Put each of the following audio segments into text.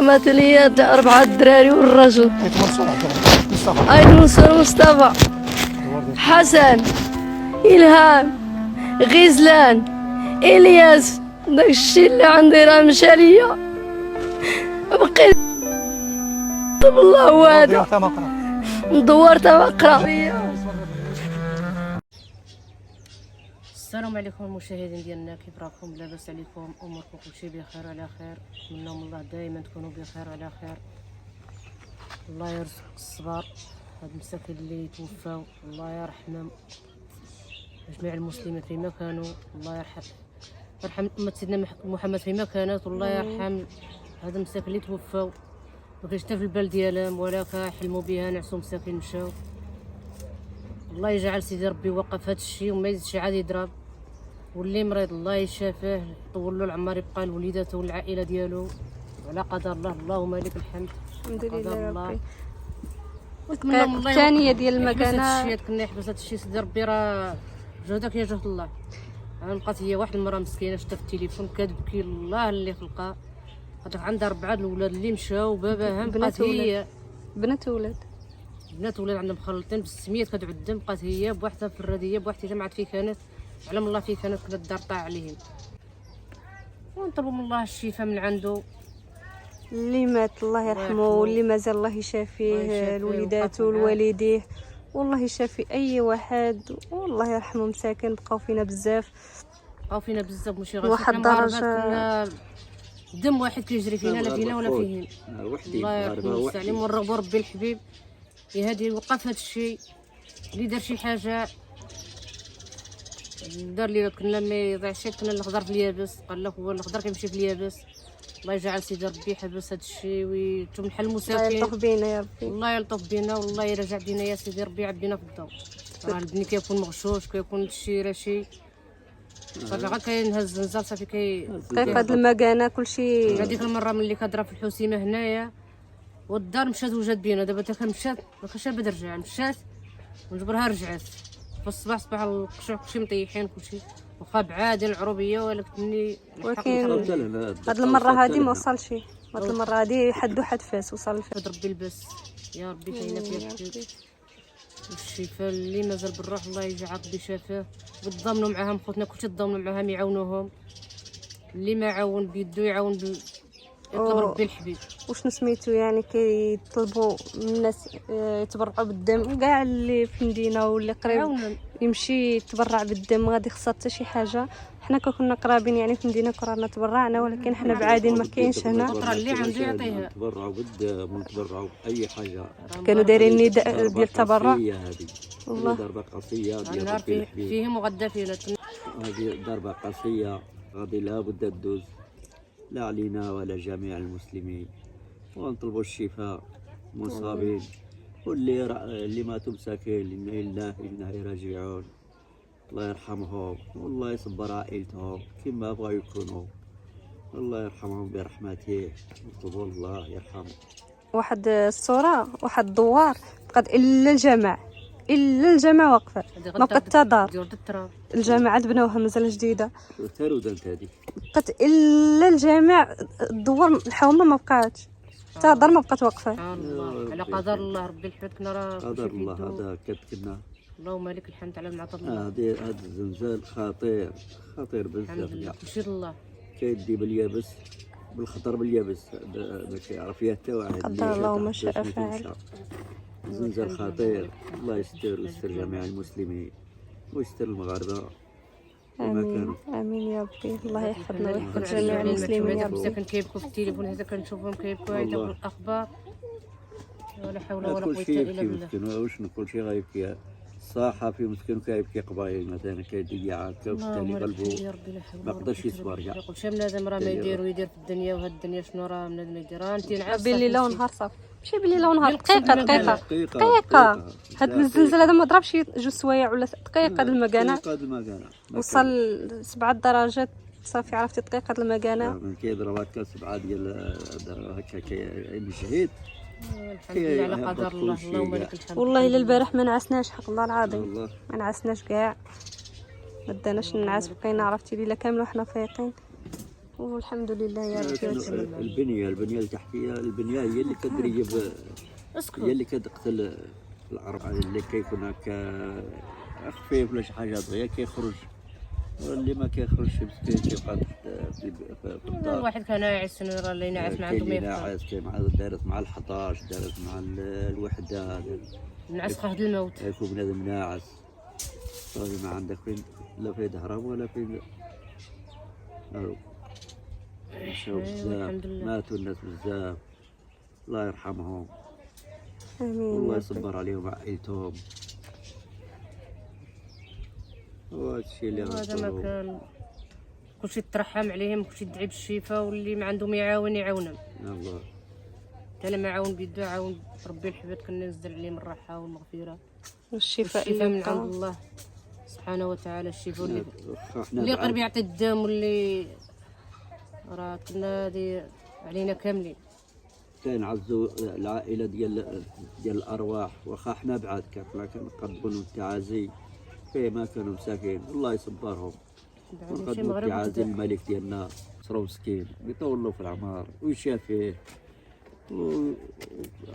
مات ليا تاع 4 الدراري والرجل. عيد منصور مصطفى، حسن، إلهام، غزلان، إلياس. داكشي اللي عندي راه مشى ليا، بقيت بالله وهذا ندور تا ما قرا. السلام عليكم المشاهدين ديالنا، كيف راكم؟ لاباس عليكم؟ اموركم كلشي بخير على خير؟ نتمنى من الله دائما تكونوا بخير على خير. الله يرزق الصبر هاد المساكين اللي توفاو، الله يرحمهم جميع المسلمين فيما كانوا، الله يرحم أمة سيدنا محمد فيما كانت، والله يرحم هاد المساكين اللي توفاو ما كاينش حتى في البال ديالهم ولا كيحلموا بها، نعسوا مساكين مشاو. الله يجعل سيدي ربي وقف هاد الشيء وما يزيدش عاد يضرب، واللي مريض الله يشافيه، يطول له العمر، يبقى لوليداته والعائله ديالو وعلى قدر الله. اللهم لك الحمد. الحمد لله ربي. الثانيه ديال المكانه كنا يحبس هاد الشيء سيدي ربي، راه جهدك يا جهد الله. انا بقات هي واحد المراه مسكينه شفتها في التليفون كتبكي الله اللي خلقها، خاطر عندها 4 الاولاد اللي مشاو وباباها بقات هي بنات ولاد عندهم مخلطين بالسميات كتعدم، بقات هي بوحدها في الرديه بوحدها ما عاد في كانت، علم الله في كانت كنا الدار طاع عليهم. ونطلبوا من الله الشفاء من عنده، اللي مات الله يرحمه واللي مازال الله يشافيه لوليداته والوالديه، والله يشافي اي واحد، والله يرحمه. مساكن بقاو فينا بزاف ماشي غير واحد الدرجه كنا دم واحد كيجري فينا لا فينا ولا فيهم. الله يرحمه ويسلم ونرغبوا ربي الحبيب يهدي وقف هذا الشيء. اللي دار شي حاجه دار لي كنا ما يضيعش، كنا الخضر في اليابس، قال لك هو الخضر كيمشي في اليابس. الله يجعل سيدي ربي يحبس هذا الشيء ويتم الحل المساكين. الله يلطف بينا يا ربي، الله يلطف بينا والله يرجع بينا يا سيدي ربي، يعبينا في الضوء. راه البني كيكون مغشوش كيكون شي راشي، صافي غير كينهز نزال صافي دقيقه د المكانه كلشي. هذيك المره ملي كضرب في الحسيمه هنايا والدار مشات وجات بينا، دابا تا مشات ما كاينش بدا رجع، مشات ونجبرها رجعت في الصباح. صباح القشع كلشي مطيحين كلشي، واخا بعادين العروبيه ولكن ولكن هاد المره هادي ما وصلش، هاد المره هادي حد وحد فاس وصل فيه ربي البس يا ربي كاينه فيها الشفاء. اللي مازال بالروح الله يجعل ربي شافاه، وتضامنوا معاهم خوتنا كلشي تضامنوا معاهم يعاونوهم، اللي ما عاون بيدو يعاون يطلب ربي الحبيب. وشنو سميتو يعني كيطلبوا من الناس يتبرعوا بالدم، كاع اللي في المدينه واللي قريب يمشي يتبرع بالدم، غادي خصها حتى شي حاجه. حنا كنا قرابين يعني في المدينه كنا تبرعنا، ولكن حنا بعادين ما كاينش هنا. الفتره اللي عنده يعطيها، تبرعوا بالدم ونتبرعوا باي حاجه. كانوا دايرين نداء ديال التبرع. والله ضربه قاسيه ديال ربي الحبيب فيهم وغدافين. هذه ضربه قاسيه غادي لابد تدوز، لا علينا ولا جميع المسلمين. ونطلبوا الشفاء المصابين واللي ماتوا مساكين، إنا لله وإنا راجعون. الله يرحمهم والله يصبر عائلتهم كما بغاو يكونوا، الله يرحمهم برحمته. نطلبوا الله يرحمهم. واحد الصوره واحد الدوار بقات الا الجامع واقفه، ما بقات حتى دار. الجامعه بناوها مازال جديده، تارودات هذه بقات الا الجامع. الدوار الحومه ما بقاتش، حتى دار ما بقات واقفه. الله على قدر الله ربي الحبيب. كنا راه قدر الله هذا كنا. اللهم لك الحمد على المعطى الله. هذا الزلزال خطير بزاف. كلشي الله كيدي باليابس بالخضر باليابس، ما كيعرف فيها حتى واحد. قدر الله ما شاء فعل. زلزال خطير. الله يستر ويستر جميع المسلمين ويستر المغاربه. امين يا ربي. الله يحفظنا ويحفظ جميع المسلمين يا ربي. مساكن كيبكوا في التليفون هذا كنشوفهم كيبكوا يداو الاخبار، ولا حول ولا قوه الا بالله. واش نقول شي غيبكي الصحفي مسكين كيبكي قبايل مثلا كيضيع هكا، وبالتالي قلبه ما قدرش يصبر كاع. يقول شي بنادم راه ما يدير في الدنيا، وهاد الدنيا شنو راه بنادم يدير؟ راه انت نعس بالليل ونهار صافي، ماشي بالليل ونهار، دقيقه. هاد الزلزال هذا ما ضربش 2 سوايع ولا دقيقه. د المكانه وصل 7 درجات صافي، عرفتي دقيقه د المكانه كيضرب هكا 7 ديال هكا كيمجهد. الحمد لله على قدر الله. اللهم لك الحمد. والله الا البارح ما نعسناش، حق الله العظيم ما نعسناش كاع، ما داناش نعس، بقينا عرفتي ليله كامله وحنا فايقين. والحمد لله يا ربي. البنيه التحتيه، البنيه هي اللي كتريب، اسكت. هي اللي كتقتل العرب اللي كيكون هكا خفيف ولا شي حاجه دغيا كيخرج، واللي ما كيخرجش مسكين كيبقى في الدار. الواحد كان ناعس راه اللي ناعس ما عنده ما كاين يفطر، ناعس، كاين دارت مع ال11، دارت مع الوحده، نعس قهد الموت. يكون بنادم ناعس صافي ما عندك فين، لا فين تهرب ولا فين. مشاو بزاف، الحمد لله. ماتوا الناس بزاف، الله يرحمهم امين والله يا يصبر عليهم وعائلتهم. وهذا الشيء اللي هذا ما غنقولو. كان، كلشي ترحم عليهم، كلشي يدعي بالشفاء، واللي ما عندهم يعاون يعاونهم. الله حتى انا ما عاون بيدو عاون ربي الحبيب كننزل عليهم الراحه والمغفره والشفاء والشفاء من يبقى. عند الله سبحانه وتعالى. الشفاء اللي واخا حنا اللي بعاد- قرب يعطي الدم، واللي راه كنا هادي علينا كاملين. كنعزوا العائله ديال الارواح، واخا حنا بعاد كنقدموا لهم التعازي فيما كانوا مساكين، الله يصبرهم. بعد شي ونقدموا مغرب التعازي وكذا. للملك ديالنا، صرو مسكين يطول له في العمر ويشافيه،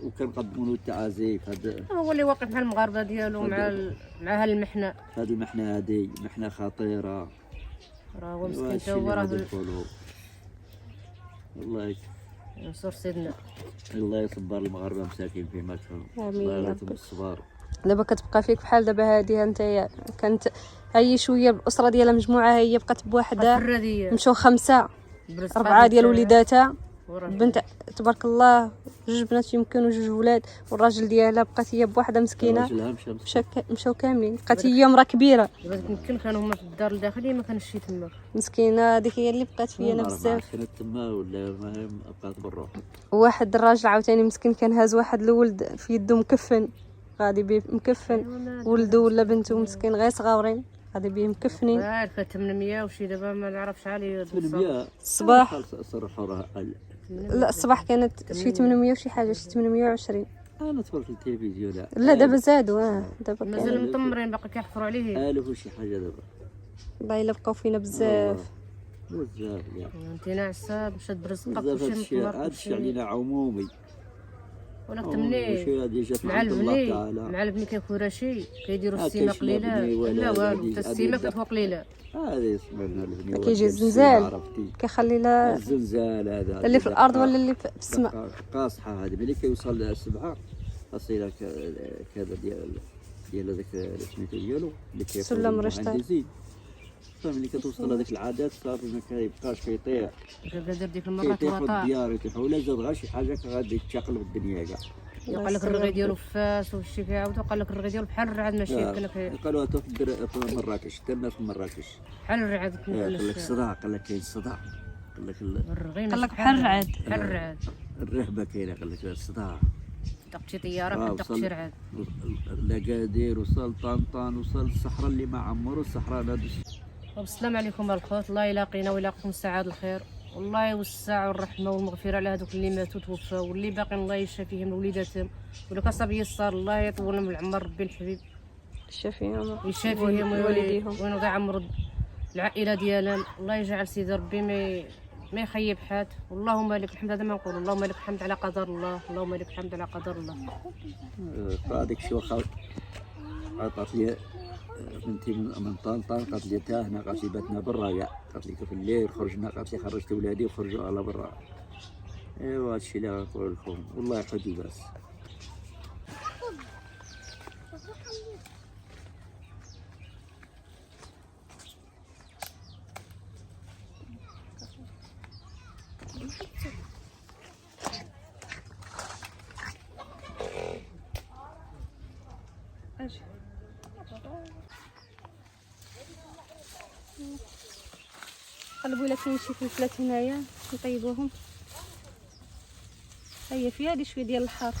وكنقدموا له التعازي في هو اللي واقف مع المغاربه ديالو مع هالمحنه. هذه المحنه، هذه محنه خطيره. راه هو مسكين وهادشي تا هو اللي غادي راه نقولو. الله ينصر سيدنا. الله يصبر المغاربه مساكين فيما كانوا، آمين الله يا يعطيهم ربي. الصبر. دابا كتبقى فيك بحال دابا هادي نتايا كانت هي شويه الاسره ديالها مجموعه، هي بقات بوحده، الفراديه مشاو 5 برز 4 ديال فاضل وليداتها، وراه بنت تبارك الله 2 بنات يمكن و2 ولاد، والراجل ديالها بقات هي بوحده مسكينه. راجلها مشى مشاو كاملين، بقات هي مرا كبيره دابا يمكن كانوا هما في الدار الداخليه ما كانش شي تما. مسكينه، هذيك هي اللي بقات فينا بزاف. كانت تما ولا المهم بقات بالروح. واحد الراجل عاوتاني مسكين كان هاز واحد الولد في يده مكفن، غادي بيه مكفن، ولده ولا بنته مسكين غير صغاورين غادي بيه مكفنين. عارفه 800 وشي دابا ما نعرفش عليه 800 الصباح صرحوا راه لا الصباح كانت شي 800 وشي حاجه، شي 820. انا تفرجت في التلفزيون. لا دابا زادوا، دابا كان مازال مطمرين باقي كيحفروا عليه. 1000 وشي حاجه دابا. والله الا بقاو فينا بزاف. بزاف يا انت ناعسه مشات برزقك بزاف. وشي هذا مطمر الشيء علينا عمومي. ولا وشي تمني هذه جات مع من عند الله البني تعالى. مع البني كيكون شي كيديروا ما السيمه كاينش لا قليله بني ولا لا والو، هادي- حتى هادي السيمه لا. كتكون قليله. هذا سمعنا البني كيجي الزنزال. عرفتي كيخلي لا الزنزال هذا اللي في الارض ولا اللي في السماء. قاصحه هذه ملي كيوصل ل7 اصيله كذا ديال هذاك سميتو ديالو اللي كيفرض سلم رشطة. المهندسين. فملي كتوصل هذيك العادات صافي ما كيبقاش كيطيح، كيقدر ديك المره كيطيحوا توطا الديار يطيحوا، ولا زاد غير شي حاجه غادي تشقلب الدنيا كاع. يقال لك الرغي ديالو فاس وشي كيعاود وقال لك الرغي ديالو بحال الرعاد ماشي يمكن لك قالوا في مراكش، حتى الناس في مراكش بحال الرعاد قال لك الصداع، قال لك كاين الصداع، قال لك الرغي قال لك بحال الرعاد. بحال الرعاد. الرهبه كاينه، قال لك الصداع. دقت شي طياره بحال دقت شي رعاد. لاكادير وصل طنطان، وصل الصحراء اللي ما عمرو الصحراء هذا. والسلام عليكم الخوت، الله يلاقينا ويلاقيكم السعادة الخير، والله يوسع الرحمة والمغفرة على هذوك اللي ماتوا توفاو، واللي باقي الله يشافيهم وليداتهم، ولا كصاب يسار الله يطول لهم العمر ربي الحبيب شافيهم يشافيهم والديهم. وينوض يعمر العائلة ديالهم، الله يجعل سيدي ربي ما يخيب حات، واللهم لك الحمد. هذا ما نقول اللهم لك الحمد على قدر الله، اللهم لك الحمد على قدر الله. هذيك الشيء واخا عطات لي بنتي من طنطا، قالت لي تا هنا، قالت لي باتنا برا كاع، قالت لي في الليل خرجنا، قالت لي خرجت ولادي وخرجوا على برا. ايوا هادشي اللي غنقول لكم، والله يحفظ بس. قلبوا لك كاين شي فلفلات هنايا نطيبوهم. هيا فيها هادي شويه ديال الحار.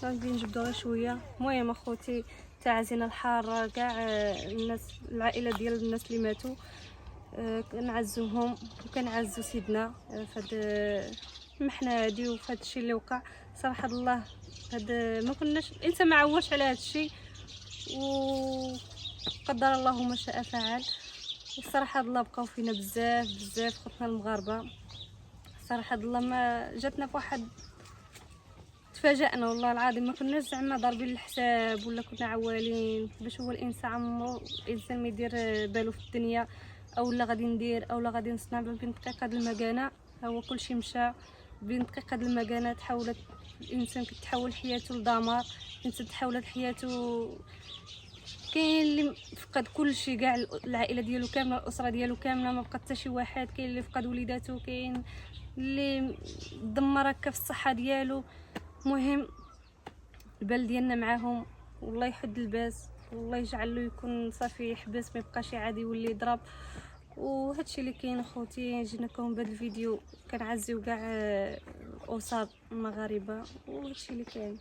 غادي نجبدو غير شويه. المهم اخوتي تعزينا الحار كاع الناس، العائله ديال الناس اللي ماتوا، كنعزوهم وكنعزو سيدنا في هاد كما حنا هادي وفي هذا الشيء اللي وقع صراحه الله. هذا ما كناش الانسان ما عواش على هذا الشيء، وقدر الله ما شاء فعل. والصراحه الله بقاو فينا بزاف بزاف خوتنا المغاربه. صراحه الله ما جاتنا فواحد، تفاجأنا والله العظيم، ما كناش زعما ضاربين الحساب ولا كنا عوالين باش هو الانسان عمرو الانسان ما يدير بالو في الدنيا او لا غادي ندير او لا غادي نصنع. بين دقيقه د المكانه هو كلشي مشى، بين دقيقه د المكانه تحولت الانسان كتحول حياته لدمار، الانسان تحولت حياته. كاين اللي فقد كلشي، كاع العائله ديالو كامله، الاسره ديالو كامله، ما بقى حتى شي واحد. كاين اللي فقد وليداتو، كاين اللي دمر هكا في الصحه ديالو. مهم البال ديالنا معاهم، والله يحد الباس، والله يجعل له يكون صافي يحبس، ما يبقاش عادي يولي يضرب. وهادشي اللي كاين اخوتي. جيناكم بهذا الفيديو كنعزيو كاع الاسر المغاربه، وهادشي اللي كاين.